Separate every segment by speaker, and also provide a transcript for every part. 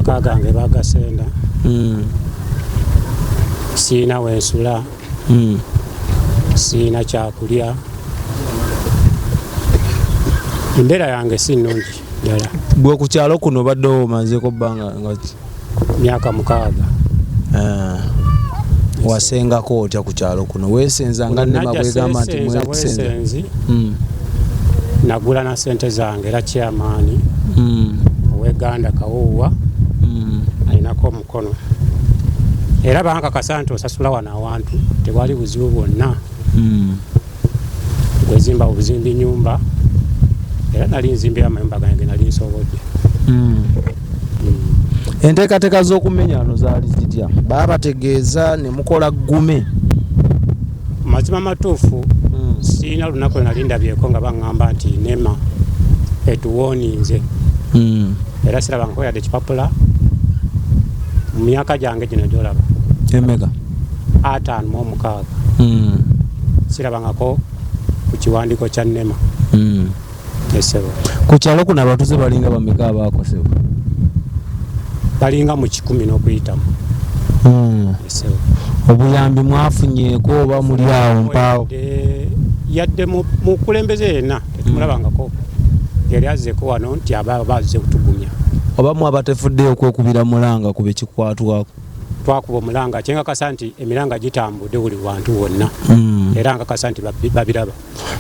Speaker 1: amaka gange bagasenda. Siina wensula. Siina kyakulya. Embeera yange si nnungi ddala.
Speaker 2: Gwe ku kyalo kuno badde omazeeko bbanga ngaki?
Speaker 1: Myaka 6.
Speaker 2: Wasengako otya ku kyalo kuno? Weesenza nga nnema bwegamba nti mwesenzi.
Speaker 1: Nagula na sente zange era chairman ow'Eganda Kawuwa alinako omukono. Era bankakasa nti osasula wano awantu tewali buzibu bwonna. Gwezimba obuzimbi nyumba era nali nzimbira amayumba gange nali nsobodde.
Speaker 2: Enteekateeka z'okumenya wano zaali zitya? Baabategeeza ne mukola ggume?
Speaker 1: Mazima matuufu siina lunaku nali ndabyeko nga baŋŋamba nti NEMA etuwooninze. Era sirabangako yadde ekipapula mu myaka gyange gino gy'olaba.
Speaker 2: Emeka?
Speaker 1: 56. Sirabangako ku kiwandiiko kya NEMA. Esebo.
Speaker 2: Ku kyalo kuno abatuuze balinga bameka abaakosebwa?
Speaker 1: Balinga mu 10 n'okuyitamu. Esebo.
Speaker 2: Obuyambi mwafunyeeko oba muli awo mpaawo?
Speaker 1: Yadde mu kulembeze yenna tetumulabangako. Yali azzeeko wano nti aba bazze kutugumya.
Speaker 2: Oba mwabatefuddeyo okwekubira mulanga ku bekikwatwako?
Speaker 1: Twakuba omulanga kyengakasa nti emiranga gitambudde buli wantu wonna. Era nkakasa nti babiraba.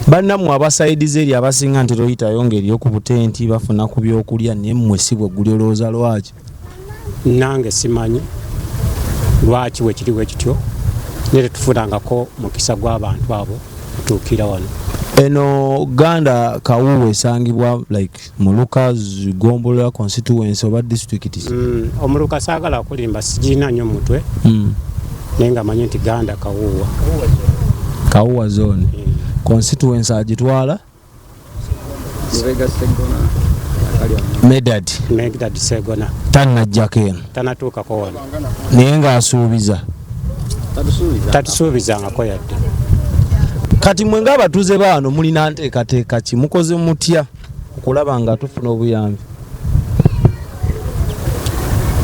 Speaker 2: Bannammwe abasaidize eri abasinga nti loyitayo ngeri ku butenti bafuna ku byokulya naye mmwe si bwe gulolooza lwaki?
Speaker 1: Nange simanyi lwaki wekiriwo ekityo naye tetufunangako mukisa gw'abantu abo tutuukira wano.
Speaker 2: Eno Ganda Kawuwa esangibwa like Muluka Gombola constituency oba district?
Speaker 1: Omuluka saagala kulimba sigiina nnyo mutwe naye nga manyi nti Ganda Kawuwa.
Speaker 2: Kawuwa zone. Constituency agitwala? Medad
Speaker 1: Segona.
Speaker 2: Tannajjako eno?
Speaker 1: Tannatuukako wano.
Speaker 2: Naye ng'asuubiza?
Speaker 1: Tatusuubizangako yadde.
Speaker 2: Kati mwe ng'abatuuze baano mulina nteekateeka ki? Mukoze mutya okulaba nga tufuna obuyambi?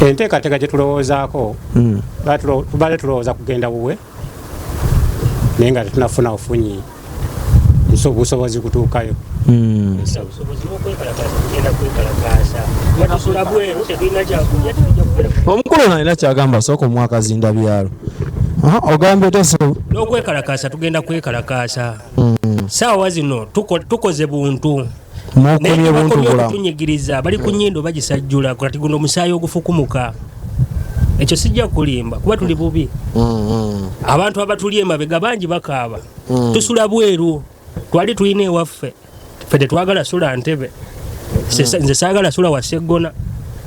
Speaker 1: Enteekateeka gye tulowoozaako tubaale tulowooza kugenda wuwe naye nga tetunafuna ofunyi busobozi kutuukayo.
Speaker 2: Omukulu nalina kyagamba sooka omwakazinda byalo. Ogambye oteso
Speaker 3: n'okwekalakaasa tugenda kwekalakaasa. Saawa zino tukoze buntu.
Speaker 2: Mukomye buntu bulamu.
Speaker 3: Tunyigiriza bali ku nnyindo bagisajjula kati guno omusaayi ogufukumuka. Ekyo sijja kulimba kuba tuli bubi. Abantu abatuli emabega bangi bakaaba. Tusula bweru. Twali tulina ewaffe. Ffe tetwagala sula Ntebe. Nze saagala sula wa Segona.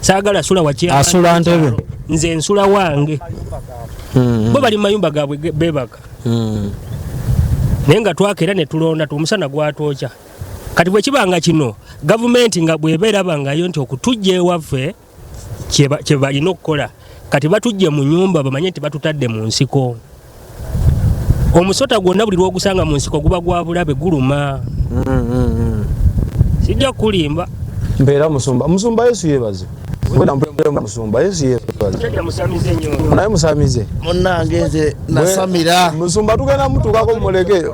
Speaker 3: Saagala sula wa Kyama.
Speaker 2: Asula Ntebe.
Speaker 3: Nze nsula wange. Bo bali mayumba gaabwe bebaka. Naye nga twakera ne tulonda tumusana gwatooca. Kati bwe kibanga kino gavumenti nga bw'ebeera bangayo nti okutujja ewaffe kye balina okukola. Kati batujje mu nyumba bamanye nti batutadde mu nsiko. Omusota gwonna buli lw'ogusanga mu nsiko guba gwa bulabe guluma. Sijja kulimba.
Speaker 2: Mbeera musumba Yesu yebaze. Musumba Yesu yebaze. Naye musamize.
Speaker 4: Munnange nze nasamira.
Speaker 2: Musumba tugenda mutuukako muleke.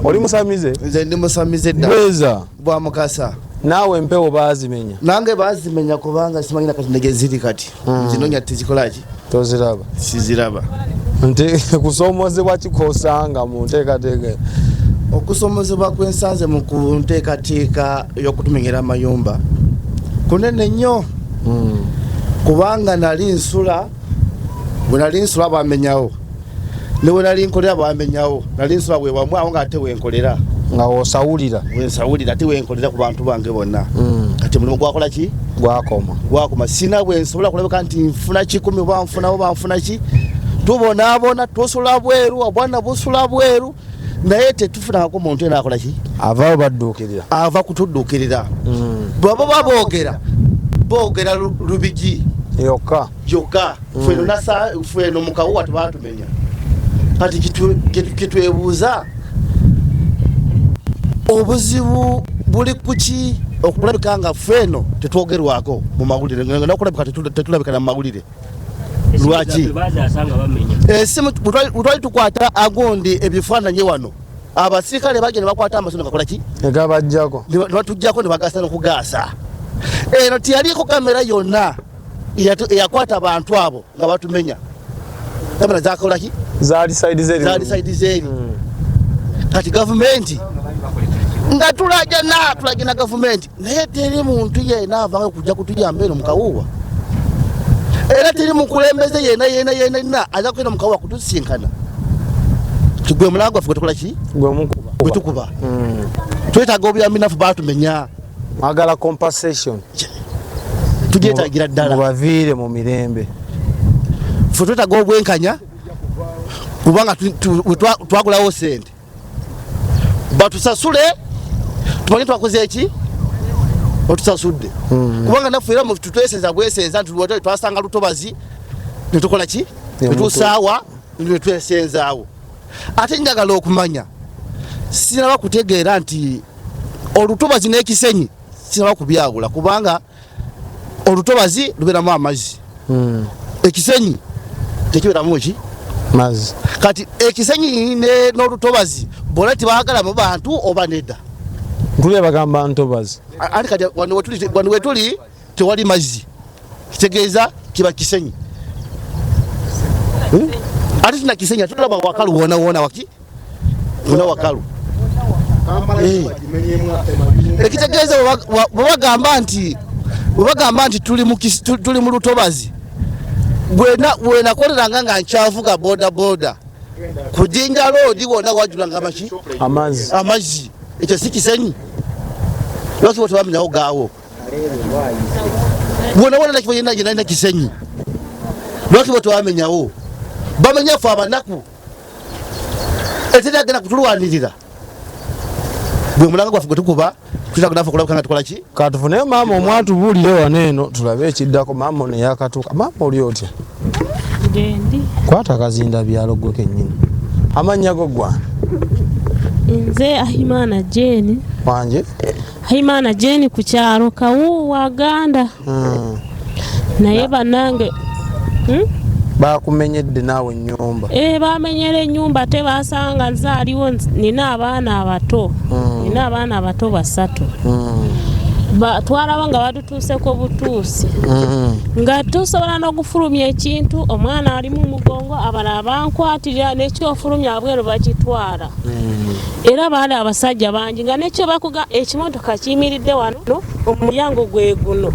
Speaker 2: Oli musamize?
Speaker 4: Nze ndi musamize dda.
Speaker 2: Bweza.
Speaker 4: Bwa Mukasa.
Speaker 2: Naawe empewo baazimenya?
Speaker 4: Nange baazimenya kubanga simanyi na kati ndege ziri kati. Zinonya tezikolaaki?
Speaker 2: Toziraba?
Speaker 4: Siziraba.
Speaker 2: Nte kusoomozebwa kikosanga mu nteekateeka?
Speaker 4: Okusoomozebwa kwensanze mu nteekateeka y'okutumenyera amayumba kunene nnyo. Kubanga nali nsula, bwe nali nsula bamenyawo. Ne bwe nali nkolera bamenyawo. Nali nsula bwe wamu awo ng'ate wenkolera.
Speaker 2: Nga wosawulira?
Speaker 4: Wensawulira ate wenkolera ku bantu bange bonna. Kati mulimu gwakola ki? Gwakoma. Sina bwe nsobola kulabika nti nfuna 10 banfuna ki? Tubonaabona tusula bweru, obwana busula bweru. Naye tetufunako muntu ena akola ki?
Speaker 2: Avaawo badduukirira.
Speaker 4: Ava kutudduukirira. Bw'aba boogera lubigi
Speaker 2: yokka.
Speaker 4: Ffeno mu Kawuwa tebaatumenya. Kati kitwebuuza obuzibu buli ku ki? okulabika nga feno tetwogerwako mu mawulire nokulabika tetulabikana mu mawulire lwaki esimu butwali tukwata agondi ebifaananyi wano abasirikale bagenda bakwata amasomo gakolaki
Speaker 2: egabajjako
Speaker 4: nebatujjako nebagasa nokugaasa eno tiyaliko kamera yonna eyakwata abantu abo nga batumenya kamera zakolaki
Speaker 2: zaali saidi
Speaker 4: zeeri kati gavumenti nga tulagena gavumenti naye teri muntu yena avanga kujja kutuyamba eno mukawuwa era teri mukulembeze yena aza kwenda mukawuwa kutusinkana kigwe mulango waffe gwetukolaki gwetukuba twetaaga obuyambi nafu batumenya
Speaker 2: mwagala compensation
Speaker 4: tugyetagira ddala
Speaker 2: mubaviire mu mirembe
Speaker 4: ffe twetaaga obwenkanya kubanga twagulawo sente batusasule tumanyi twakoze eki otusasudde kubanga naffe era tutwesenza bwesenza twasanga lutobazi netukola ki netusaawa netwesenzaawo ate njagala okumanya sinaba kutegeera nti olutobazi n'ekisenyi sinaba kubyawula kubanga olutobazi lubeeramu amazzi ekisenyi tekibeeramu eki
Speaker 2: mazzi
Speaker 4: kati ekisenyi n'olutobazi bona tibaagalamu bantu oba nedda
Speaker 2: ntuli bagamba ntobazi
Speaker 4: ati kati wano wetuli tewali mazzi kitegeeza kiba kisenyi ate tina kisenyi atulaba wakalu wona waki wona wakalu ekitegeeza bwebagamba nti tuli mu lutobazi bwenakoleranga nga nkyavuga boda kujinja loodi wona wajulanga maki amazzi ekyo si kisenyi lwaki bwetebamenyawo gaawo wona nakifo yenalina kisenyi lwaki bwetebamenyawo bamenyafu abanaku eteragenda kutulwanirira gwe mulanga gwaffe gwetukuba tutakunafa kulabukanga tukolaki
Speaker 2: katufuneyo maama omwatubuulire wano eno tulabe ekiddako maama ono yakatuuka maama oli otya
Speaker 5: gendi
Speaker 2: kwata kazinda byalo gwe kennyini amannya go gwana
Speaker 5: nze Ahimana Jeni
Speaker 2: wanje
Speaker 5: Ahimana Jeni ku kyalo Kawuwa Ganda naye banange
Speaker 2: bakumenyedde naawe ennyumba
Speaker 5: bamenyera ennyumba tebasanga nzaaliwo nina abaana abato nina abaana abato basatu twalaba nga batutuuseko butuusi nga tusobola n'okufulumya ekintu omwana ali mu mugongo abala bankwatirira n'ekyofulumya abweru bakitwala era baali abasajja bangi nga nekyo bakuga ekimotoka kiyimiridde wano omulyango gwe guno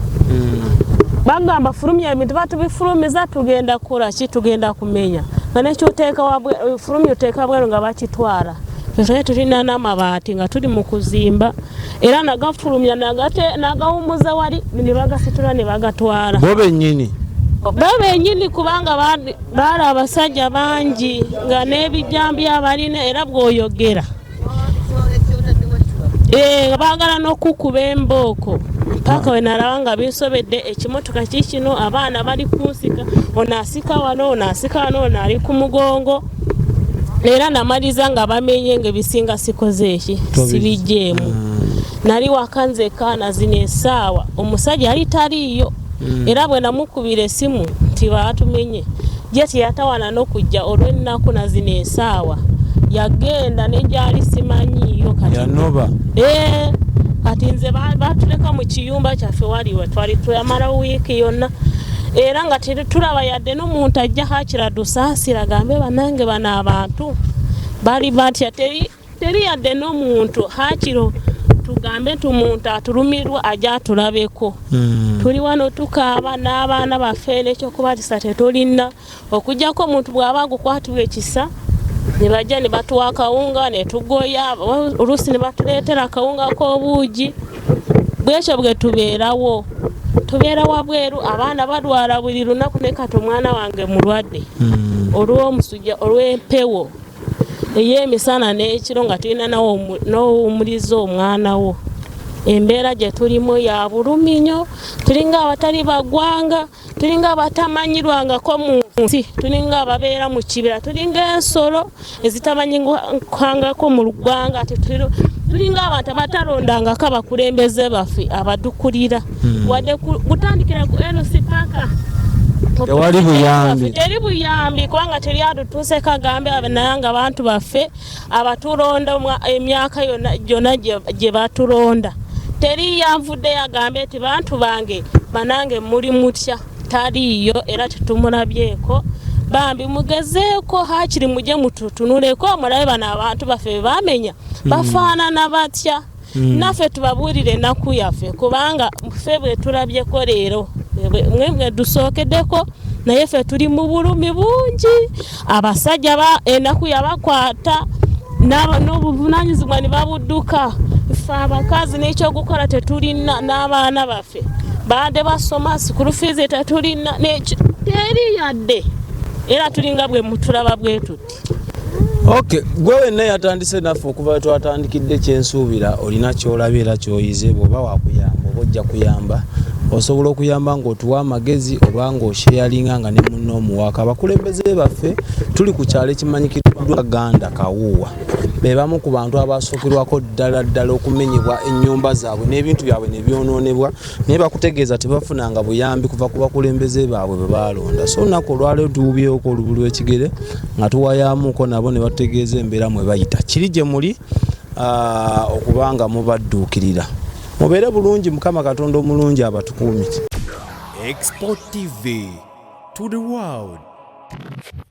Speaker 5: bagamba fulumya ebintu batubifulumiza tugenda kukola ki tugenda kumenya nga nekyoteeka fulumya oteeka bweru nga bakitwala ffe tulina n'amabaati nga tuli mu kuzimba era nagafulumya nagawumuza wali ne bagasitula ne bagatwala
Speaker 2: bo bennyini kubanga baali abasajja bangi nga n'ebijambi abalina era bw'oyogera baagala n'okukuba embooko paka we nalaba nga binsobedde ekimotoka kikino abaana bali kunsika ono asika wano ono asika wano ono ali ku mugongo era namaliza nga bamenye nga ebisinga sikoze eki sibijjeemu nali wakanze kaana zino essaawa omusajja yali taliiyo era bwe namukubira essimu nti baatumenye ye tiyatawana n'okujja olw'ennaku na zino essaawa yagenda nejali simanyiyo kati yanoba
Speaker 5: kati nze batuleka mu kiyumba kyaffe waliwe twali tuyamala wiiki yonna era nga tulaba yadde n'omuntu ajja hakira dusaasira gambe banange bano abantu bali batya teri yadde n'omuntu hakiro tugambe tumuntu atulumirwa ajja atulabeko tuli wano tukaaba n'abaana baffe n'ekyokubatisa tetulina okujjako omuntu bw'aba agukwatibwa ekisa ne bajja ne batuwa akawunga ne tugoya oluusi ne batuleetera akawunga k'obuugi bwekyo bwe tubeerawo wabweru abaana balwala buli lunaku ne kati omwana wange mulwadde olw'omusujja olw'empewo ey'emisana n'ekiro nga tulina n'owumuliza omwana wo embeera gye tulimu ya buluminyo tulinga abatali baggwanga tulinga abatamanyirwangako mu nsi tulinga ababeera mu kibira tulinga ensolo ezitamanyirwangako mu ggwanga
Speaker 2: tulinga abantu abatalondangako abakulembeze baffe abadukulira wadde kutandikira ku LC paka teri buyambi kubanga teri adutuuse kagambe nayanga abantu baffe abatulonda emyaka gyonna gye batulonda teri yanvudde yagambe nti bantu bange banange muli mutya taliiyo era tetumulabyeko bambi mugezeeko hakiri mujye mututunuleko mulabe bano abantu baffe bamenya bafaanana batya naffe tubabuulire ennaku yaffe kubanga ffe bwe tulabyeko leero mwe dusookeddeko naye ffe tuli mu bulumi bungi abasajja ennaku yabakwata n'obuvunaanyizibwa ne babudduka ffe abakazi n'ekyokukola tetulina n'abaana baffe baade basoma sikulu fiizi tetulina teri yadde era tulinga bwe mutulaba bwe tuti.
Speaker 6: Okay, gwe wenna yatandise naffe okuva twatandikidde kyensuubira olina kyolaba era kyoyize bw'oba wakuyamba oba ojja kuyamba osobola okuyamba ng'otuwa amagezi oba ng'osheyalinga nga ne munno omuwaaka abakulembeze baffe tuli ku kyalo ekimanyikiddwa Ganda Kawuuwa be bamu ku bantu abasookerwako ddala okumenyebwa ennyumba zaabwe n'ebintu byabwe ne byonoonebwa naye bakutegeeza tebafunanga buyambi kuva ku bakulembeze baabwe bwe baalonda so olunaku olwaleero tuwubyeko olubu lw'ekigere nga tuwayaamuuko nabo ne bategeeza embeera mwe bayita kiri gye muli okubanga mubadduukirira mubeere bulungi Mukama Katonda omulungi abatukuumire.
Speaker 7: Export TV to the world.